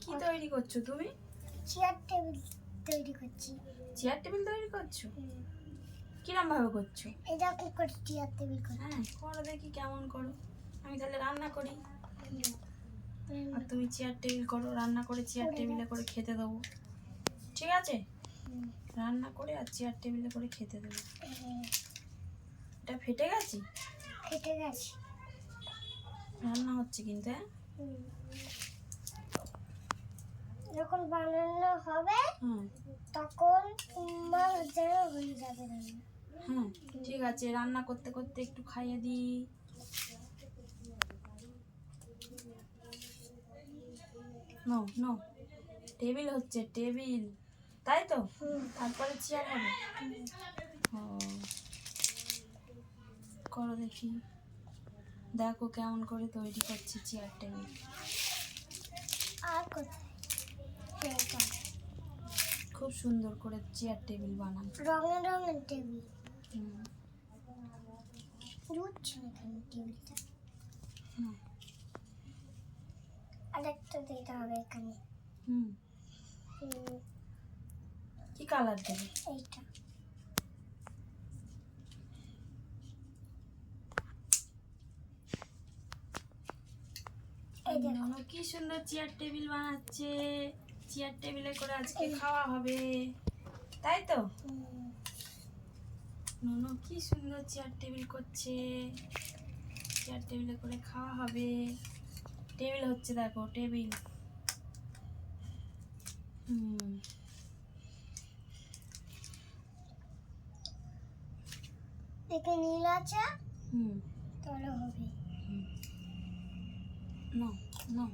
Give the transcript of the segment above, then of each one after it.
কি তৈরি করছো তুমি? চেয়ার টেবিল তৈরি করছি। চেয়ার টেবিল তৈরি করছো? কিরম ভাবে করছো? এটা কুকার চেয়ার টেবিল করছি। হ্যাঁ, করো দেখি কেমন করো। আমি তাহলে রান্না করি, আর তুমি চেয়ার টেবিল করো। রান্না করে চেয়ার টেবিলে করে খেতে দেবো, ঠিক আছে? রান্না করে আর চেয়ার টেবিলে করে খেতে দেবো। এটা ফেটে গেছে? ফেটে গেছে। রান্না হচ্ছে কিন্তু, হ্যাঁ। যখন বানানো হবে হুম, তখন তোমার যেন হয়ে যাবে রান্না। হ্যাঁ ঠিক আছে। রান্না করতে করতে একটু খাইয়ে দিই। নো নো, টেবিল হচ্ছে, টেবিল, তাই তো? তারপরে চেয়ার হবে। ও, করো দেখি। দেখো কেমন করে তৈরি করছে চেয়ার টেবিল। আর কোথায়? খুব সুন্দর করে চেয়ার টেবিল বানায়। রঙের রঙের টেবিল। হুম, লুচ্ছি না কেন টেবিলটা? হুম, আরেকটা দিতে হবে এখানে। হুম। কি কালার দেবে? এইটা। এই দেখো ননু কি সুন্দর চেয়ার টেবিল বানাচ্ছে। চেয়ার টেবিলে করে আজকে খাওয়া হবে, তাই তো? ননু কি সুন্দর চেয়ার টেবিল করছে। চেয়ার টেবিলে করে খাওয়া হবে। টেবিল হচ্ছে, দেখো টেবিল। হুম, দেখে নীল আছে। হুম, তাহলে হবে। নাও নাও,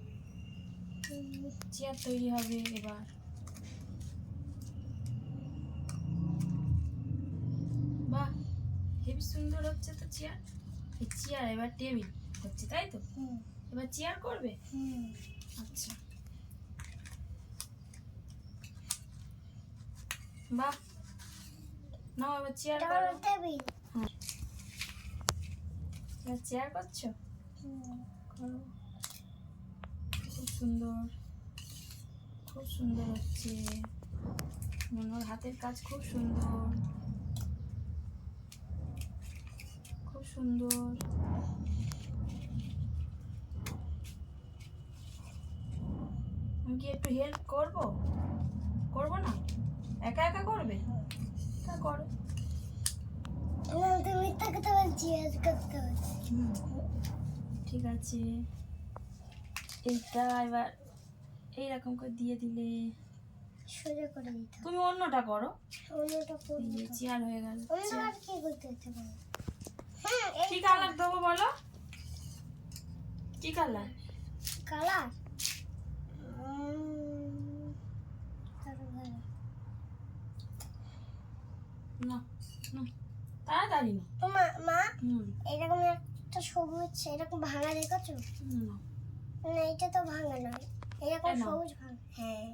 চেয়ার তৈরি হবে এবার। বাহ, হেবি সুন্দর হচ্ছে তো চেয়ার। এই চেয়ার এবার টেবিল হচ্ছে, তাই তো? এবার চেয়ার করবে? আচ্ছা, বাহ, নাও এবার চেয়ার করো। টেবিল। এবার চেয়ার করছো? করো। খুব সুন্দর, খুব সুন্দর হচ্ছে। মনোর হাতের কাজ খুব সুন্দর, খুব সুন্দর। আমি কি একটু হেল্প করবো? করবো না? একা একা করবে? তা করো। তুমি তাকে বলছি করতে হবে। ঠিক আছে, এইটা এবার এইরকম করে দিয়ে দিলে সোজা করে দিতে হবে। তুমি অন্যটা করো। অন্যটা করবো তো। চেয়ার হয়ে গেল। অন্য আর কি করতে হতে পারে? কি কালার দেবো বলো? কি কালার? কালার না না, তাড়াতাড়ি না। মা মা এরকম একটা সবুজ এরকম ভাঙা দেখেছো? না, না এটা তো ভাঙা নয়, এরকম কেন? সবুজ ভাঙা। হ্যাঁ